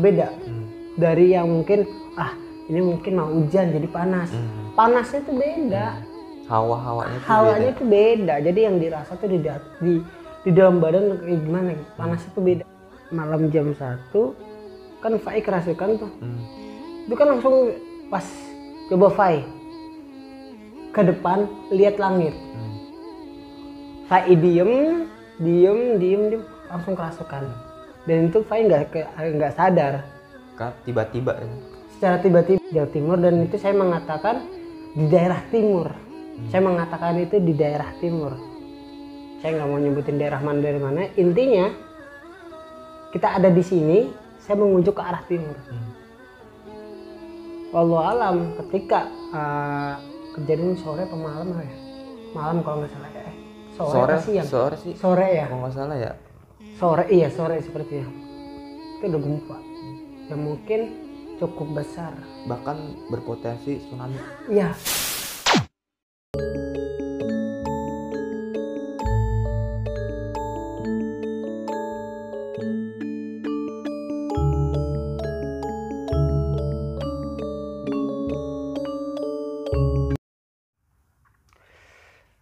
beda dari yang mungkin ini mungkin mau hujan jadi panas. Panasnya tuh beda. Hawanya tuh beda. Jadi yang dirasa tuh di dalam badan kayak gimana gitu. Panasnya tuh beda. Malam jam 1 kan Fai kerasukan tuh. Itu kan langsung pas coba Fai ke depan lihat langit. Fai diem langsung kerasukan. Dan itu Fai nggak sadar. Kan tiba-tiba Secara tiba-tiba Jawa Timur, dan itu saya mengatakan di daerah timur. Saya mengatakan itu di daerah timur. Saya nggak mau nyebutin daerah mana dari mana. Intinya kita ada di sini, saya mengunjuk ke arah timur. Wallahu alam, ketika kejadian sore atau malam ya? Malam kalau nggak salah ya. Sore siang? Sore ya? Kalau nggak salah ya. Sore sepertinya. Itu udah gempa. Yang mungkin cukup besar. Bahkan berpotensi tsunami. Iya.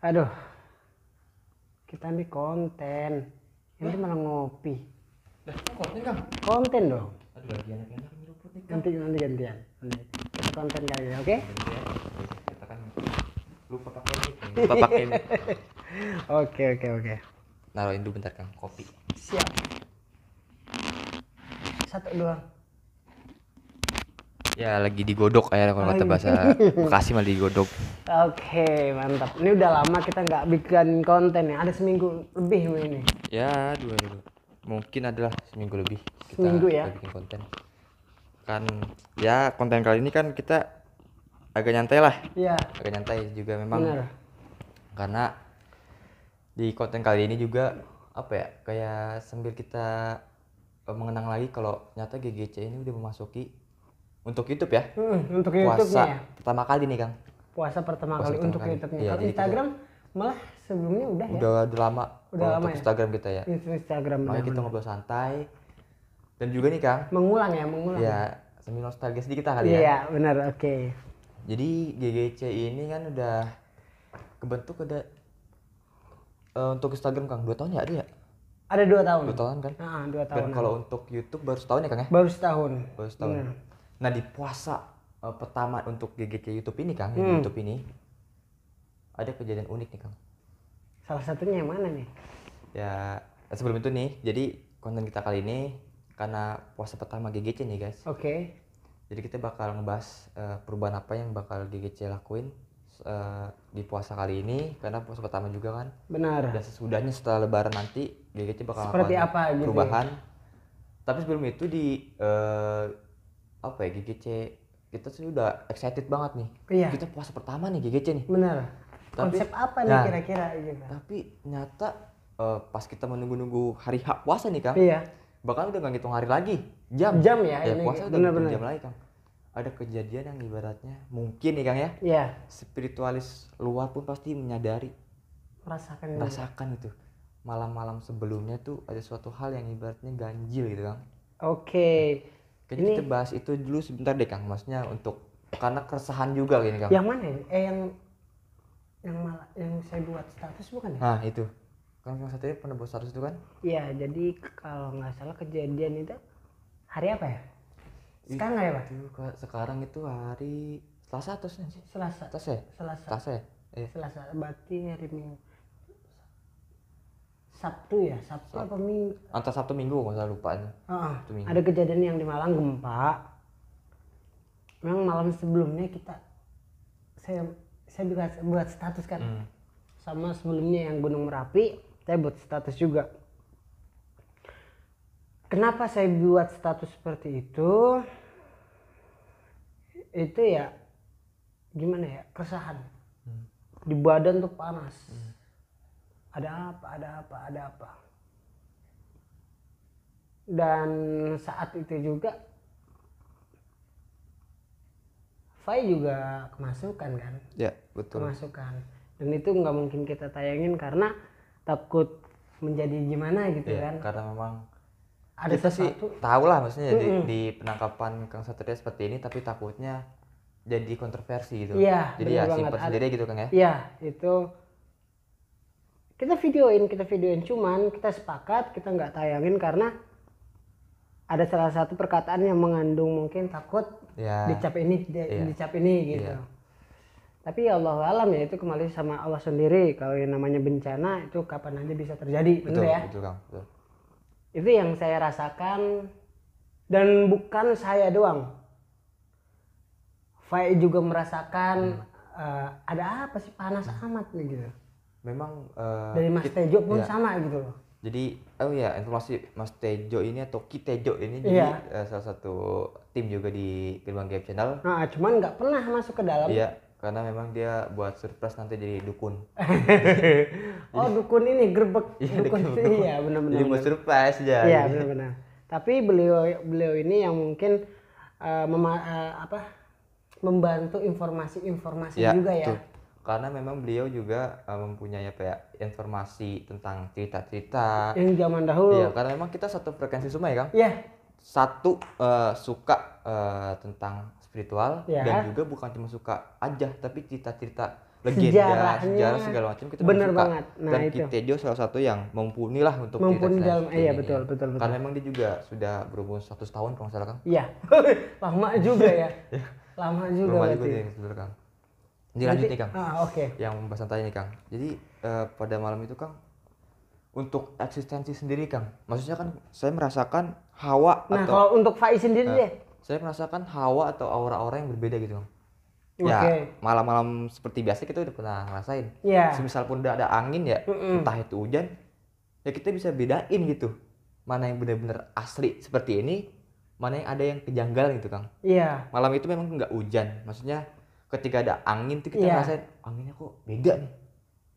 Aduh, kita nih konten, ini malah ngopi. Konten Kang? Konten dong. Aduh, lagi enak-enak nyeruput nih. Nanti gantian. Kita konten kali ini, oke? Kita kan lupa pakai mic. Oke. Naruhin dulu bentar Kang, kopi. Siap. 1 doang. Ya lagi digodok ya kalau kata bahasa Bekasi mah digodok. Oke, mantap. Ini udah lama kita nggak bikin konten ya. Ada seminggu lebih ini. Ya, mungkin adalah seminggu lebih kita Seminggu ya? bikin konten. Kan ya konten kali ini kan kita agak nyantai lah. Iya. Agak nyantai juga memang. Benar. Karena di konten kali ini juga apa ya, kayak sambil kita mengenang lagi kalau ternyata GGC ini udah memasuki untuk YouTube ya. Untuk YouTube-nya puasa ya. pertama kali nih Kang. Puasa pertama kali untuk YouTube-nya. Iya, Kalau Instagram malah sebelumnya udah ya. Udah lama. Udah lama untuk ya? Instagram kita ya. Instagram. Makanya kita ngobrol santai. Dan juga nih Kang. Mengulang. Ya, sambil nostalgia sedikit lah kali ya. Iya, benar. Oke. Jadi GGC ini kan udah kebentuk untuk Instagram Kang 2 tahun ya ada ya? Ada 2 tahun. 2 tahun kan? 2 tahun. Dan kalau untuk YouTube baru setahun ya Kang ya? Baru setahun. Bener. Nah di puasa pertama untuk GGC YouTube ini Kang, YouTube ini ada kejadian unik nih Kang. Salah satunya yang mana nih? Ya sebelum itu nih, jadi konten kita kali ini karena puasa pertama GGC nih guys. Oke. Jadi kita bakal ngebahas perubahan apa yang bakal GGC lakuin di puasa kali ini, karena puasa pertama juga kan. Benar. Dan sesudahnya setelah lebaran nanti GGC bakal seperti lakukan apa gitu perubahan. Tapi sebelum itu GGC kita sudah excited banget nih. Iya. Kita puasa pertama nih GGC nih. Benar. Konsep apa nih kira-kira gitu? Tapi nyata pas kita menunggu hari H puasa nih Kang. Iya. Bahkan udah nggak ngitung hari lagi, jam ya ini. puasa udah ngitung jam lagi Kang. Ada kejadian yang ibaratnya mungkin nih Kang ya. Iya. Spiritualis luar pun pasti menyadari, merasakan itu. Malam-malam sebelumnya tuh ada suatu hal yang ibaratnya ganjil gitu Kang. Oke. Kayaknya kita bahas itu dulu sebentar deh Kang, maksudnya karena keresahan juga gini Kang. Yang mana ya? Yang saya buat status bukan ya? Nah itu kan yang satunya pernah buat status itu kan? Iya, jadi kalau nggak salah kejadian itu hari apa ya? Sekarang nggak ya Pak? Sekarang itu hari Selasa atau sih? Selasa. Selasa ya? Iya. Selasa, berarti hari Minggu. Sabtu ya? Sabtu apa Minggu? Antara Sabtu Minggu nggak usah lupa nih. Ada kejadian yang di Malang gempa. Memang malam sebelumnya saya buat status kan. Sama sebelumnya yang Gunung Merapi, saya buat status juga. Kenapa saya buat status seperti itu? Itu ya gimana ya, keresahan. Di badan tuh panas. Ada apa. Dan saat itu juga Fai juga kemasukan kan? Ya betul. Kemasukan. Dan itu nggak mungkin kita tayangin karena takut menjadi gimana gitu kan? Karena memang ada kita sih sesuatu. tahu lah maksudnya di penangkapan Kang Satria seperti ini, tapi takutnya jadi kontroversi gitu. Iya, Jadi ya simpan sendiri gitu Kang ya. Iya, itu kita videoin, cuman kita sepakat kita nggak tayangin karena ada salah satu perkataan yang mengandung mungkin takut dicap ini gitu. Iya. Tapi ya Allah alam ya, itu kembali sama Allah sendiri. Kalau yang namanya bencana itu kapan aja bisa terjadi, betul ya? Betul Kang. Betul. Itu yang saya rasakan, dan bukan saya doang. Fai juga merasakan ada apa sih panas amat nih gitu. Memang dari Mas Tejo pun sama gitu loh. Jadi informasi Mas Tejo ini atau Ki Tejo ini jadi salah satu tim juga di Gerbang Gaib Channel. Nah, cuman nggak pernah masuk ke dalam. Iya, karena memang dia buat surprise nanti jadi dukun. Dukun ini gerbek. Dukun. Iya, benar-benar. Jadi buat surprise aja. Iya, benar-benar. Tapi beliau ini yang mungkin membantu informasi juga ya. Betul. Karena memang beliau juga mempunyai informasi tentang cerita-cerita yang zaman dahulu. Iya, karena memang kita satu frekuensi semua ya, Kang. Iya. Satu suka tentang spiritual dan juga bukan cuma suka aja, tapi cerita-cerita legenda, sejarah segala macam kita bener suka. Banget. Nah, dan Ki Tejo salah satu yang mumpuni lah untuk mumpuni dalam betul. Karena memang dia juga sudah berumur 100 tahun kalau nggak salah, Kang. Iya. Lama juga ya. Lama juga berarti. Kang. Jadi lanjut nih Kang. Oke. Yang pembahasan tadi nih Kang. Jadi pada malam itu Kang, untuk eksistensi sendiri Kang, maksudnya kan saya merasakan hawa kalau untuk Faiz sendiri deh. Saya merasakan hawa atau aura-aura yang berbeda gitu Kang. Ya malam-malam seperti biasa kita udah pernah ngerasain. Semisal pun udah ada angin ya, entah itu hujan, ya kita bisa bedain gitu. Mana yang benar-benar asli seperti ini, mana yang ada yang kejanggalan gitu Kang. Iya. Malam itu memang nggak hujan, maksudnya ketika ada angin tuh kita ngerasain anginnya kok beda nih.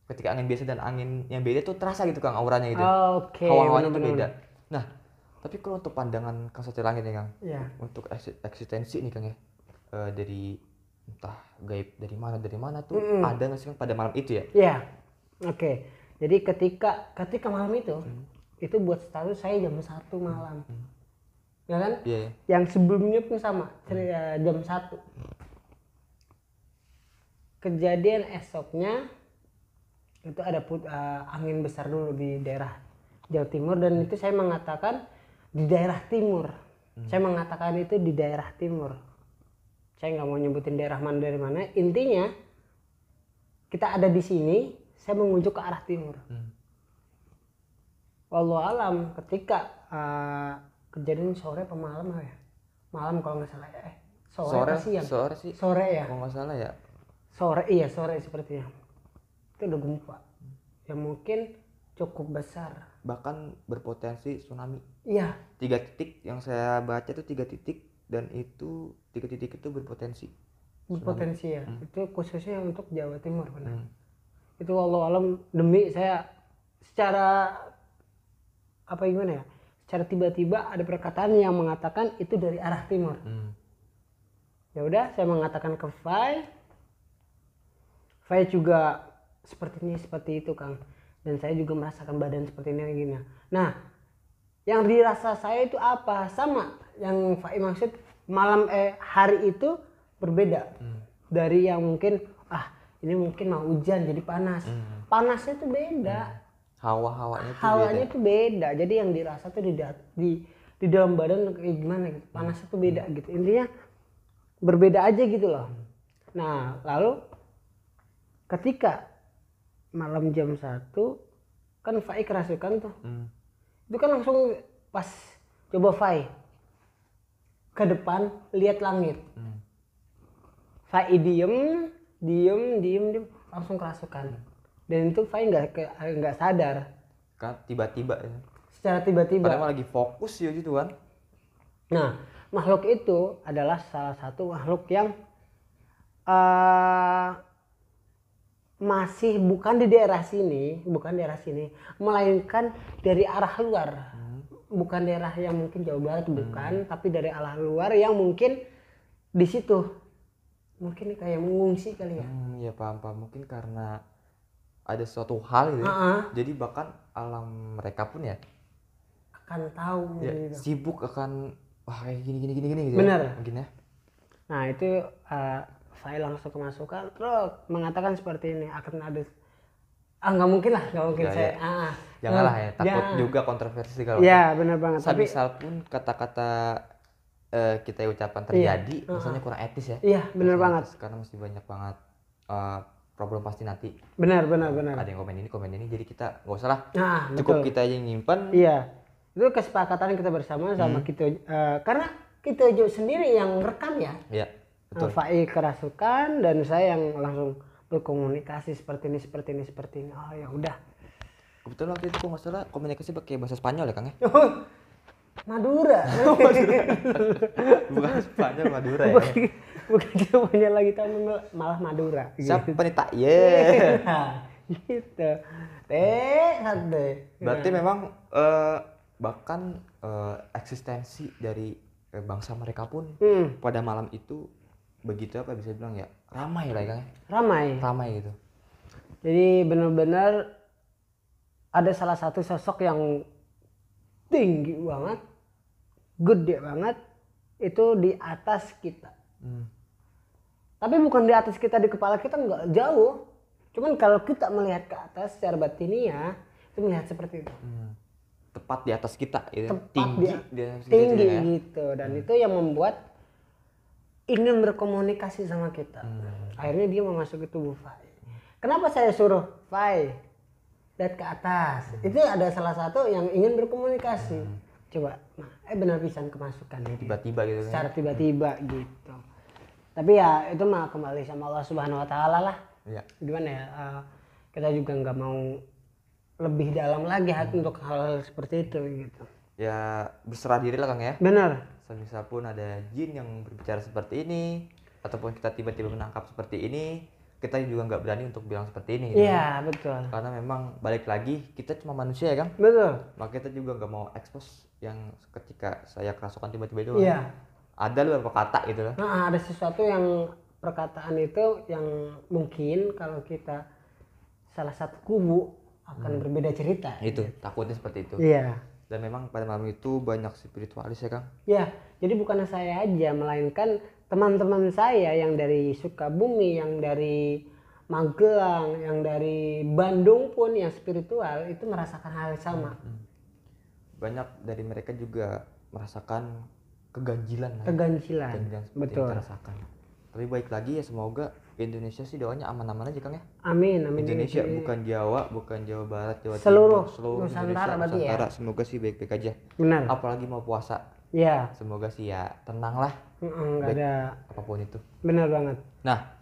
Ketika angin biasa dan angin yang beda tuh terasa gitu Kang auranya gitu. Hawa-hawanya tuh beda. Nah, tapi kalau untuk pandangan Kang Satria Langit nih Kang, untuk eksistensi nih Kang ya, dari entah gaib dari mana tuh ada nggak sih Kang pada malam itu ya? Iya. Oke. Jadi ketika malam itu buat status saya jam 1 malam. Ya kan? Iya. Yang sebelumnya pun sama, jam 1. Kejadian esoknya itu ada angin besar dulu di daerah Jawa Timur, dan itu saya mengatakan di daerah timur. Saya mengatakan itu di daerah timur. Saya nggak mau nyebutin daerah mana dari mana. Intinya kita ada di sini, saya mengunjuk ke arah timur. Wallahu alam, ketika kejadian sore apa malam ya? Malam kalau nggak salah ya. Sore ya. Kalau nggak salah ya. Sore sepertinya. Itu udah gempa. Yang mungkin cukup besar. Bahkan berpotensi tsunami. Iya. 3 titik yang saya baca itu 3 titik, dan itu 3 titik itu berpotensi ya. Itu khususnya untuk Jawa Timur benar. Itu wallahu alam, demi saya secara secara tiba-tiba ada perkataan yang mengatakan itu dari arah timur. Ya udah, saya mengatakan ke Fai juga seperti itu Kang, dan saya juga merasakan badan seperti ini gini. Nah, yang dirasa saya itu apa? Sama yang Fai maksud, hari itu berbeda dari yang mungkin ini mungkin mau hujan jadi panas. Panasnya itu beda. Hawanya itu beda. Jadi yang dirasa tuh di dalam badan kayak gimana gitu. Panasnya tuh beda gitu. Intinya berbeda aja gitu loh. Nah, lalu ketika malam jam 1 kan Fai kerasukan tuh. Itu kan langsung pas coba Fai ke depan lihat langit. Fai diem langsung kerasukan. Dan itu Fai nggak sadar. Kan tiba-tiba ya. Secara tiba-tiba. Padahal lagi fokus ya gitu kan. Nah, makhluk itu adalah salah satu makhluk yang masih bukan di daerah sini, melainkan dari arah luar. Bukan daerah yang mungkin Jawa Barat, bukan, tapi dari arah luar yang mungkin di situ. Mungkin kayak mengungsi kali ya. Ya paham. Mungkin karena ada suatu hal gitu. Jadi bahkan alam mereka pun ya akan tahu ya, gitu. Sibuk akan wah kayak gini gitu. Bener. Ya, mungkin ya. Nah itu saya langsung kemasukan terus mengatakan seperti ini akan ada nggak mungkin saya janganlah ya, takut juga kontroversi kalau ya benar banget. Tapi misal pun kata-kata kita ucapan terjadi misalnya kurang etis ya. Iya benar banget karena masih banyak banget problem pasti nanti. Benar. Ada yang komen ini jadi kita nggak usah lah. betul. Cukup kita aja yang nyimpen. Iya. Itu kesepakatan kita bersama sama kita karena kita juga sendiri yang rekam ya. Iya. Betul. Fai kerasukan dan saya yang langsung berkomunikasi seperti ini. Oh ya udah. Kebetulan waktu itu kok nggak salah komunikasi pakai bahasa Spanyol ya Kang ya? Madura. Bukan Spanyol, Madura ya. Bukan Spanyol lagi tapi malah Madura. Siapa nih tak Gitu. Berarti memang bahkan eksistensi dari bangsa mereka pun pada malam itu begitu apa bisa bilang ya ramai lah ya Kang. Ramai gitu. Jadi benar-benar ada salah satu sosok yang tinggi banget, gede banget, itu di atas kita. Tapi bukan di atas kita, di kepala kita nggak jauh. Cuman kalau kita melihat ke atas secara batiniah, itu melihat seperti itu. Tepat di atas kita, gitu. Tinggi gitu. Dan itu yang membuat ingin berkomunikasi sama kita. Akhirnya dia mau masuk ke tubuh Fai. Kenapa saya suruh Fai lihat ke atas? Itu ada salah satu yang ingin berkomunikasi. Coba, benar pisan kemasukan gitu. Tiba-tiba gitu. Secara tiba-tiba gitu. Tapi ya itu mah kembali sama Allah Subhanahu Wa Taala lah. Iya. Gimana ya? Kita juga nggak mau lebih dalam lagi untuk hal seperti itu gitu. Ya berserah diri lah Kang ya. Benar. Semisal pun ada jin yang berbicara seperti ini, ataupun kita tiba-tiba menangkap seperti ini, kita juga nggak berani untuk bilang seperti ini. Iya betul. Karena memang balik lagi kita cuma manusia ya Kang. Betul. Maka kita juga nggak mau expose yang ketika saya kerasukan tiba-tiba itu. Iya. Ada beberapa kata gitu loh. Nah ada sesuatu yang perkataan itu yang mungkin kalau kita salah satu kubu akan berbeda cerita. Itu takutnya seperti itu. Iya. Dan memang pada malam itu banyak spiritualis ya Kang. Ya, jadi bukan saya aja, melainkan teman-teman saya yang dari Sukabumi, yang dari Magelang, yang dari Bandung pun yang spiritual itu merasakan hal yang sama. Banyak dari mereka juga merasakan keganjilan. Keganjilan, betul. Yang rasakan. Tapi baik lagi ya semoga Indonesia sih doanya aman-aman aja Kang ya. Amin. Indonesia bukan Jawa, bukan Jawa Barat, Jawa seluruh Timur, seluruh Nusantara berarti ya. Semoga sih baik-baik aja. Benar. Apalagi mau puasa. Iya. Semoga sih ya tenang lah. Enggak ada apapun itu. Benar banget. Nah,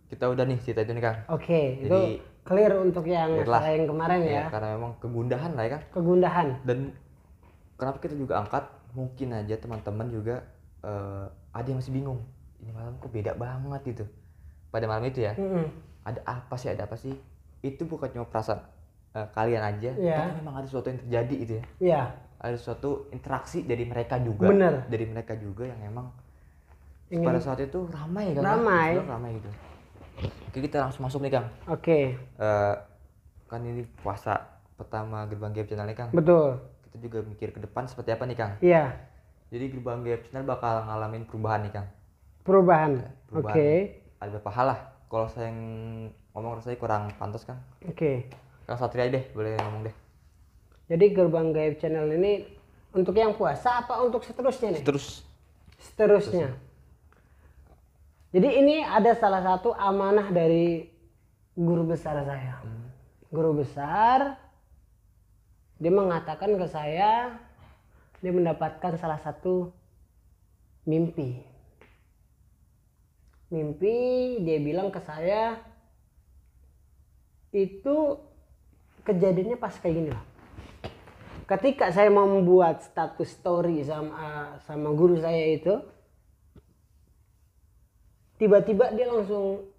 kita udah nih cerita itu nih Kang. Oke, itu clear untuk yang masalah yang kemarin ya. Karena memang kegundahan lah ya Kang. Kegundahan. Dan kenapa kita juga angkat? Mungkin aja teman-teman juga ada yang masih bingung. Ini malam kok beda banget gitu. Pada malam itu ya. Ada apa sih? Itu bukan cuma perasaan kalian aja, tapi memang ada sesuatu yang terjadi gitu ya. Iya. Ada suatu interaksi dari mereka juga. Bener. Dari mereka juga yang emang pada saat itu ramai kan? Ramai gitu. Oke, kita langsung masuk nih Kang. Oke. Kan ini puasa pertama Gerbang Gaib Channel nih Kang. Betul. Kita juga mikir ke depan seperti apa nih Kang. Iya. Jadi Gerbang Gaib Channel bakal ngalamin perubahan nih Kang. Perubahan. Oke. Ada beberapa hal lah. Kalau saya ngomong rasanya kurang pantas Kang. Oke. Kang Satria deh, boleh ngomong deh. Jadi Gerbang Gaib Channel ini untuk yang puasa apa untuk seterusnya nih? Seterusnya. Jadi ini ada salah satu amanah dari guru besar saya. Guru besar dia mengatakan ke saya dia mendapatkan salah satu mimpi. Dia bilang ke saya itu kejadiannya pas kayak gini lah. Ketika saya mau membuat status story sama guru saya itu, tiba-tiba dia langsung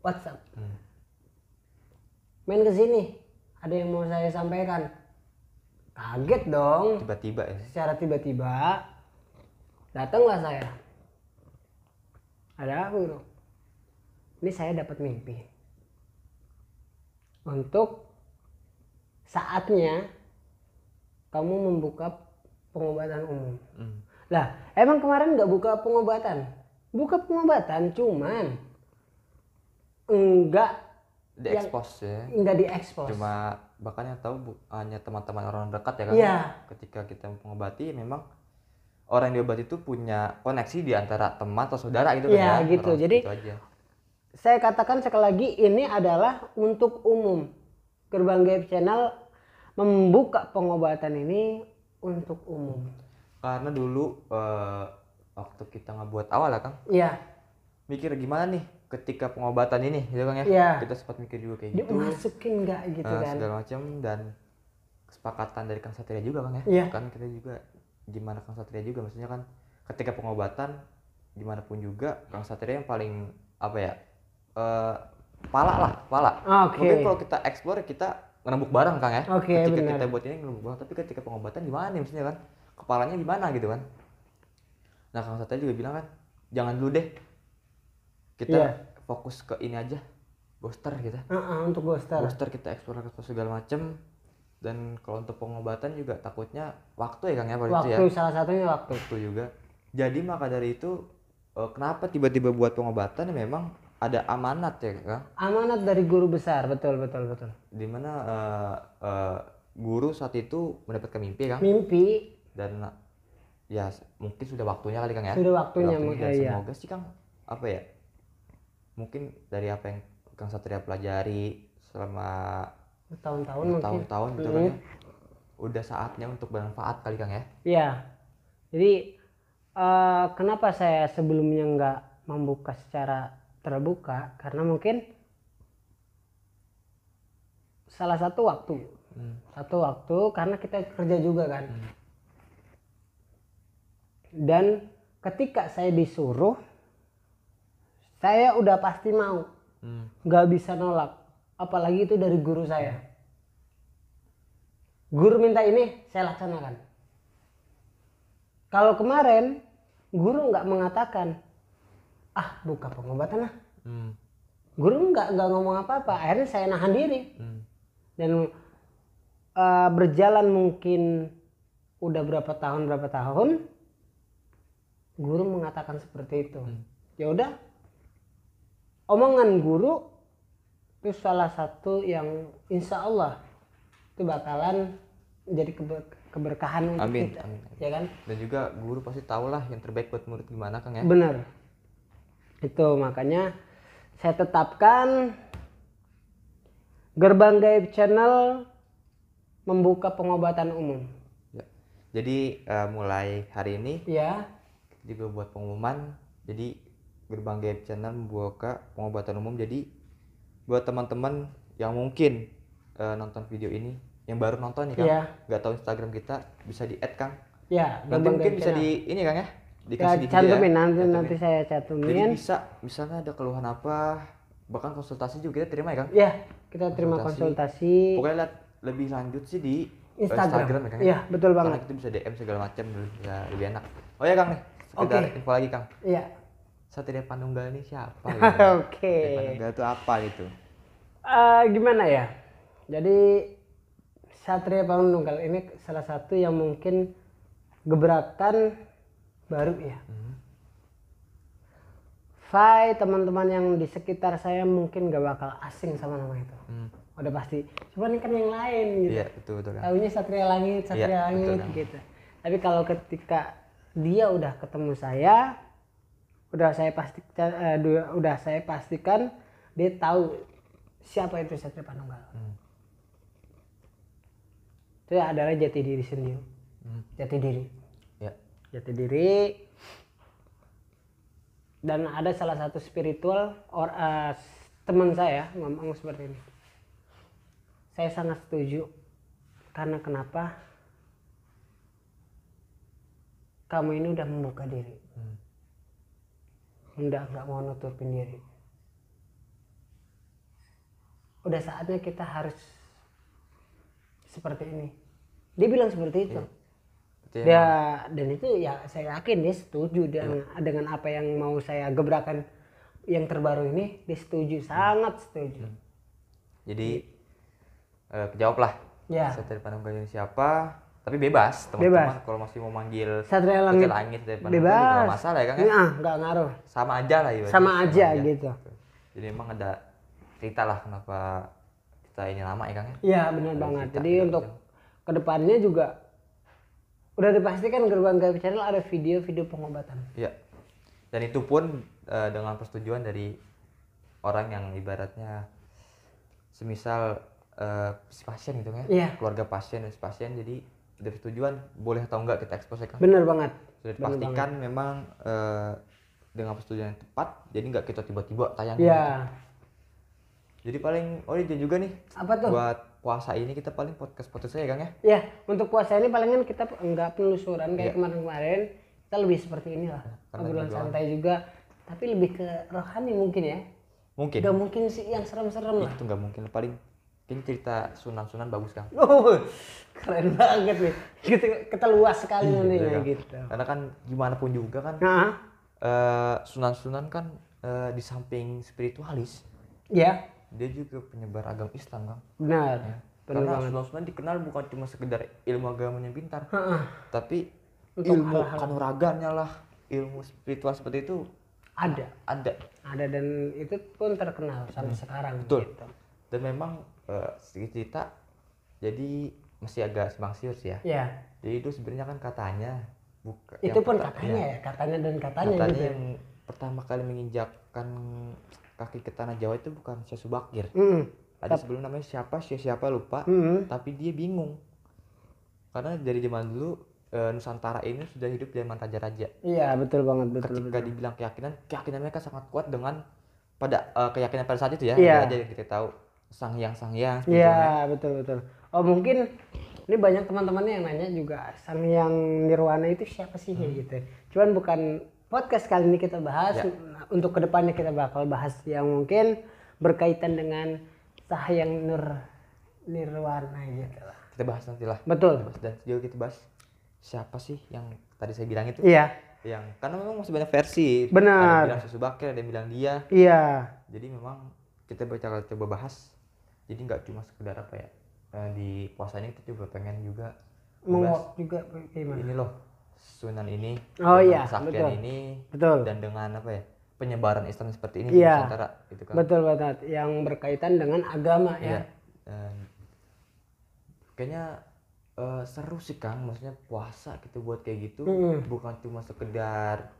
WhatsApp. Main ke sini, ada yang mau saya sampaikan. Kaget dong. Tiba-tiba ya. Secara tiba-tiba datanglah saya. Ada apa bro? Ini saya dapat mimpi. Untuk saatnya kamu membuka pengobatan umum. Lah, emang kemarin nggak buka pengobatan? Buka pengobatan, cuman enggak diekspos ya. Enggak diekspos. Cuma bahkan yang tahu hanya teman-teman orang dekat ya kan. Iya. Ketika kita mengobati memang orang yang diobati itu punya koneksi di antara teman atau saudara gitu kan ya. Iya gitu. Jadi aja. Saya katakan sekali lagi ini adalah untuk umum. Gerbang Gaib Channel membuka pengobatan ini untuk umum. Karena dulu waktu kita ngebuat awal ya Kang. Iya. Mikir gimana nih ketika pengobatan ini gitu Kang ya. Iya. Kita sempat mikir juga kayak gitu. Dimasukin nggak gitu kan. Segala macam dan kesepakatan dari Kang Satria juga Kang ya. Iya. Kan kita juga gimana Kang Satria juga maksudnya kan ketika pengobatan gimana pun juga Kang Satria yang paling apa ya? Pala. Okay. Mungkin kalau kita explore kita ngerembuk bareng Kang ya. Okay, ketika benar. kita buat ini ngerembuk bareng, tapi ketika pengobatan gimana nih maksudnya kan? Kepalanya gimana gitu kan? Nah Kang Satria juga bilang kan, jangan dulu deh. Kita fokus ke ini aja, booster gitu. Untuk booster. Booster kita explore segala macem. Dan kalau untuk pengobatan juga takutnya waktu ya Kang ya pada itu ya. Waktu salah satunya waktu. Waktu juga. Jadi maka dari itu kenapa tiba-tiba buat pengobatan memang ada amanat ya Kang? Amanat dari guru besar, betul. Dimana guru saat itu mendapatkan mimpi Kang? Mimpi. Dan ya mungkin sudah waktunya kali Kang ya? Sudah waktunya dan semoga sih Kang apa ya? Mungkin dari apa yang Kang Satria pelajari selama tahun-tahun gitu kan ya? Udah saatnya untuk bermanfaat kali Kang ya? Iya. Jadi kenapa saya sebelumnya nggak membuka secara terbuka? Karena mungkin salah satu waktu. Satu waktu karena kita kerja juga kan. Dan ketika saya disuruh, saya udah pasti mau. Nggak bisa nolak. Apalagi itu dari guru saya. Guru minta ini, saya laksanakan. Kalau kemarin guru nggak mengatakan, buka pengobatan lah. Guru nggak ngomong apa-apa. Akhirnya saya nahan diri. Dan berjalan mungkin udah berapa tahun, guru mengatakan seperti itu. Ya udah, omongan guru itu salah satu yang insya Allah itu bakalan menjadi keberkahan untuk kita. Amin. Ya kan? Dan juga guru pasti tahu lah yang terbaik buat murid gimana Kang ya. Benar. Itu makanya saya tetapkan Gerbang Gaib Channel membuka pengobatan umum. Ya. Jadi mulai hari ini juga buat pengumuman. Jadi Gerbang Gaib Channel membuka pengobatan umum. Jadi buat teman-teman yang mungkin nonton video ini, yang baru nonton nih Kang, nggak tahu Instagram kita, bisa di add Kang. Ya. Nanti mungkin bisa di ini Kang ya, dikasih di cantumin ya. Nanti saya cantumin. Jadi bisa, misalnya ada keluhan apa, bahkan konsultasi juga kita terima ya Kang. Iya, kita terima konsultasi. Pokoknya lebih lanjut sih di Instagram ya Kang. Iya, betul banget. Karena itu bisa DM segala macam, ya lebih enak. Oh ya Kang nih, sekedar info lagi Kang. Iya. Satria Panunggal ini siapa? Oke. Panunggal itu apa gitu? Gimana ya? Jadi Satria Panunggal ini salah satu yang mungkin gebrakan baru ya. Teman-teman yang di sekitar saya mungkin gak bakal asing sama nama itu. Udah pasti. Cuman kan yang lain gitu. Iya, betul kan. Tahunya Satria Langit gitu. Tapi kalau ketika dia udah ketemu saya, udah saya pastikan dia tahu siapa itu Satria Panunggal. Itu adalah jati diri sendiri. Jati diri. Ya. Jati diri. Dan ada salah satu spiritual teman saya ngomong seperti ini. Saya sangat setuju. Karena kenapa? Kamu ini udah membuka diri. Nggak mau nutupin diri. Udah saatnya kita harus seperti ini. Dia bilang seperti itu. Dan itu ya saya yakin dia setuju dengan apa yang mau saya gebrakan yang terbaru ini. Dia setuju, sangat setuju. Jadi kejawab lah. Satria Panunggal ini siapa? Tapi bebas, teman-teman kalau masih mau manggil Satria Langit daripada bebas. nggak masalah ya Kang ya. Nggak ngaruh. Sama aja lah ya. Sama aja gitu. Jadi memang ada cerita lah kenapa kita ini lama ya Kang ya. Iya benar banget. Jadi untuk kedepannya juga udah dipastikan Gerbang Gaib Channel ada video-video pengobatan. Iya. Dan itu pun dengan persetujuan dari orang yang ibaratnya semisal si pasien gitu kan. Iya. Keluarga pasien dan si pasien, jadi dari tujuan boleh atau enggak kita expose kan. Bener banget. Sudah dipastikan memang dengan persetujuan yang tepat, jadi enggak kita tiba-tiba tayang. Iya. Gitu. Jadi paling dan juga nih. Apa tuh? Buat puasa ini kita paling podcast ya Kang ya. Iya, untuk puasa ini palingan kita enggak penelusuran kayak kemarin-kemarin. Kita lebih seperti inilah. Obrolan santai juga, tapi lebih ke rohani mungkin ya. Mungkin. Gak mungkin sih yang serem-serem lah. Itu enggak mungkin, paling ini cerita sunan-sunan bagus Kang. Keren banget nih. Kita luas sekali nantinya gitu. Karena kan gimana pun juga kan sunan-sunan kan di samping spiritualis, ya, dia juga penyebar agama Islam Kang. Benar. Ya. Karena sunan-sunan dikenal bukan cuma sekedar ilmu agamanya pintar, tapi untuk ilmu kanuragannya lah, ilmu spiritual seperti itu ada dan itu pun terkenal sampai sekarang. Betul. Gitu. Dan memang sedikit cerita, jadi masih agak simpang siur sih ya. Iya. Jadi itu sebenarnya kan katanya itu pun katanya katanya gitu. Yang pertama kali menginjakkan kaki ke tanah Jawa itu bukan Syekh Subakir. Ada sebelum namanya siapa lupa. Tapi dia bingung karena dari zaman dulu Nusantara ini sudah hidup zaman raja-raja. Iya, betul banget. Ketika dibilang keyakinan mereka sangat kuat dengan pada keyakinan pada saat itu ya. Raja yang kita tahu sang hyang. Iya, betul. Oh, mungkin ini banyak teman-temannya yang nanya juga sang hyang nirwana itu siapa sih gitu. Cuman bukan podcast kali ini kita bahas. Untuk kedepannya kita bakal bahas yang mungkin berkaitan dengan sang hyang nirwana gitu lah. Kita bahas nanti lah. Betul. Dan juga kita bahas siapa sih yang tadi saya bilang itu. Iya. Yang karena memang masih banyak versi. Benar. Ada yang bilang Syekh Subakir, ada yang bilang dia. Iya. Jadi memang kita bakal coba bahas. Jadi nggak cuma sekedar apa ya, di puasa ini kita juga pengen juga menguak juga gimana ini loh sunan ini, betul. ini, betul. Dan dengan apa ya, penyebaran Islam seperti ini di Nusantara itu kan. Betul banget, yang berkaitan dengan agama ya. Dan kayaknya seru sih Kang, maksudnya puasa kita buat kayak gitu bukan cuma sekedar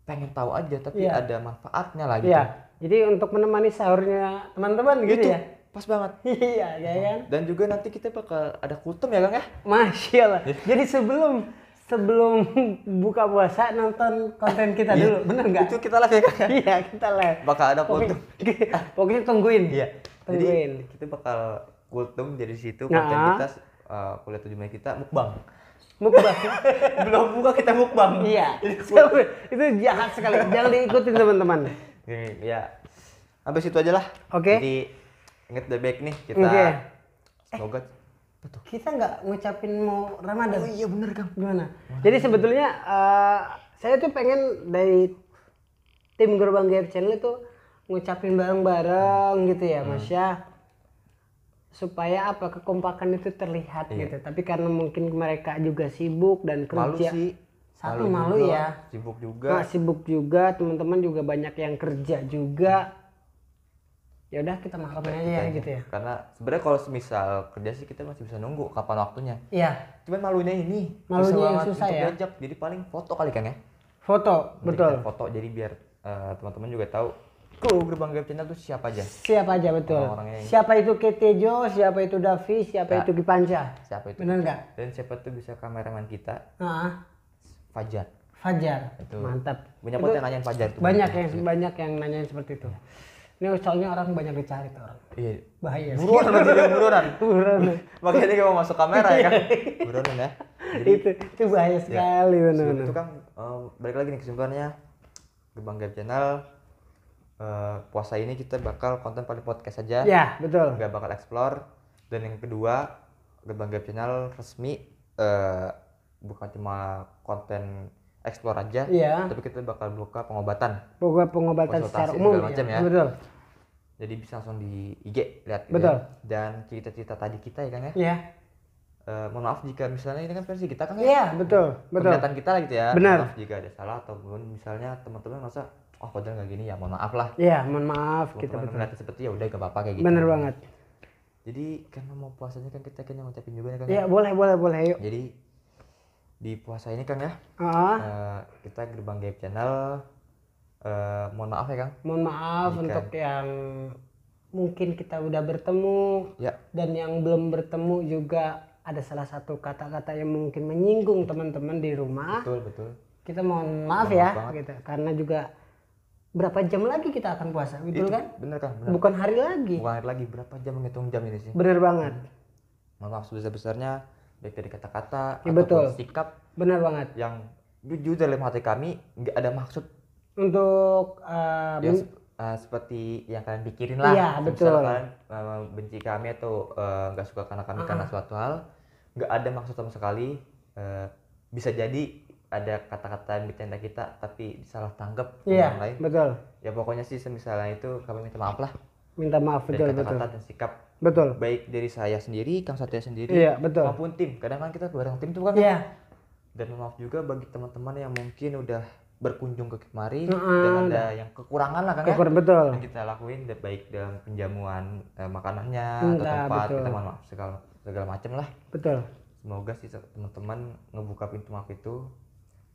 pengen tahu aja, tapi ada manfaatnya lah gitu. Iya. Jadi untuk menemani sahurnya teman-teman gitu ya. Pas banget. Iya, kan? Dan juga nanti kita bakal ada kultum ya Kang ya. Masya Allah. Jadi sebelum buka puasa nonton konten kita dulu, bener nggak? Itu kita live ya Kang. Iya, kita live. Bakal ada kultum. Pokoknya tungguin. Iya. Jadi kita bakal kultum dari situ konten kita kuliah 7 Mei kita mukbang. Belum buka kita mukbang. Iya. Itu jahat sekali. Jangan diikutin teman-teman. Ya. Sampai situ aja lah. Oke. Jadi ingat baik nih kita. Semoga kita nggak ngucapin mau Ramadan. Oh iya bener Kang. Gimana? Jadi sebetulnya saya tuh pengen dari tim Gerbang Gaib Channel itu ngucapin bareng-bareng gitu ya Mas ya. Supaya kekompakan itu terlihat gitu. Tapi karena mungkin mereka juga sibuk dan kerja. Malu sih. Malu juga, ya. Sibuk juga. Sibuk juga, teman-teman juga banyak yang kerja juga. Ya udah kita maklumin aja ya gitu ya. Karena sebenarnya kalau semisal kerja sih kita masih bisa nunggu kapan waktunya. Iya. Cuman malunya ini. Malunya yang susah ya. Diajak. Jadi paling foto kali Kang ya. Foto, betul. Foto jadi biar teman-teman juga tahu Gerbang Gaib Channel tuh siapa aja. Siapa aja betul. Siapa itu Ketejo, siapa itu Davi, siapa itu Gipanca. Siapa itu? Benar nggak? Dan siapa tuh bisa kameraman kita? Fajar. Itu. Mantap. Banyak banget yang nanyain Fajar tuh. Banyak yang nanyain seperti itu. Ini soalnya orang banyak dicari tuh orang. Iya. Bahaya. Buruan. Makanya dia mau masuk kamera ya kan. Buruan ya. Jadi, itu bahaya sekali benar. Itu kan balik lagi nih kesimpulannya. Gerbang Gaib Channel puasa ini kita bakal konten paling podcast aja. Ya, betul. Nggak bakal explore. Dan yang kedua, Gerbang Gaib Channel resmi bukan cuma konten explore aja, tapi kita bakal buka pengobatan secara umum macam ya. Betul. Jadi bisa langsung di IG lihat gitu. Betul. Dan cerita-cerita tadi kita ya Kang ya. Iya. mohon maaf jika misalnya ini kan versi kita kan ya. Iya, betul. Penglihatan kita lah gitu ya. Benar. Mohon maaf jika ada salah ataupun misalnya teman-teman merasa oh padahal nggak gini ya, mohon maaf lah. Iya, mohon maaf kita betul. Melihatnya seperti ya udah gak apa-apa kayak gitu. Bener banget. Jadi karena mau puasanya kan kita kayaknya ngucapin juga ya kan. Iya, boleh yuk. Jadi di puasa ini Kang ya. Kita Gerbang Gaib Channel mohon maaf ya Kang. Mohon maaf untuk yang mungkin kita udah bertemu dan yang belum bertemu juga ada salah satu kata-kata yang mungkin menyinggung teman-teman di rumah. Betul. Kita mohon maaf ya gitu. Karena juga berapa jam lagi kita akan puasa, betul kan? Bener Kang, bener. Bukan hari lagi. Berapa jam menghitung jam ini sih? Bener banget. Mohon maaf sebesar-besarnya baik dari kata-kata ataupun sikap. Bener banget. Yang jujur dalam hati kami nggak ada maksud untuk seperti yang kalian pikirin lah. Iya, betul. Kalian benci kami atau nggak suka karena kami karena suatu hal, nggak ada maksud sama sekali. Bisa jadi ada kata-kata yang bercanda kita tapi salah tanggap orang lain. Betul. Ya pokoknya sih misalnya itu kami minta maaf lah. Minta maaf, betul. Kata-kata dan sikap. Betul. Baik dari saya sendiri, Kang Satya sendiri, maupun tim. Kadang kan kita bareng tim tuh kan. Iya. Dan maaf juga bagi teman-teman yang mungkin udah berkunjung ke kemari dan ada yang kekurangan lah kan ya. Betul. Yang kita lakuin baik dalam penjamuan makanannya atau tempat, kita mohon maaf segala macam lah. Betul. Semoga sih teman-teman ngebuka pintu maaf itu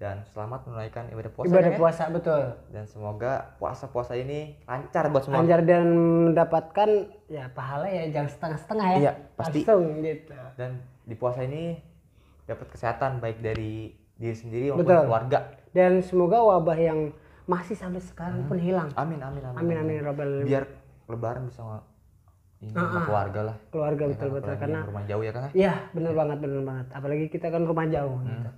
dan selamat menunaikan ibadah puasa. Ibadah puasa, betul. Dan semoga puasa-puasa ini lancar buat semua. Lancar dan mendapatkan ya pahala ya, jangan setengah-setengah ya. Iya, pasti. Langsung gitu. Dan di puasa ini dapat kesehatan baik dari diri sendiri maupun keluarga. Dan semoga wabah yang masih sampai sekarang pun hilang. Amin. Biar lebaran bisa sama keluarga lah. Keluarga, betul karena rumah jauh ya kan? Iya, bener banget. Apalagi kita kan rumah jauh gitu.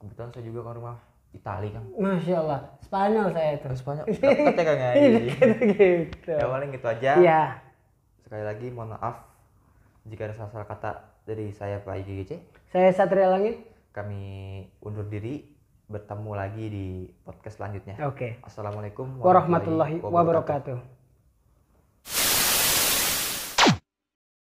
Kebetulan saya juga kan rumah Itali Kang. Masya Allah, Spanyol saya itu. Spanyol, dapat ya Kang ya? Gitu. Ya paling gitu aja. Iya. Sekali lagi mohon maaf jika ada salah kata dari saya Pak IGGC. Saya Satria Langit. Kami undur diri, bertemu lagi di podcast selanjutnya. Oke. Assalamualaikum warahmatullahi wabarakatuh.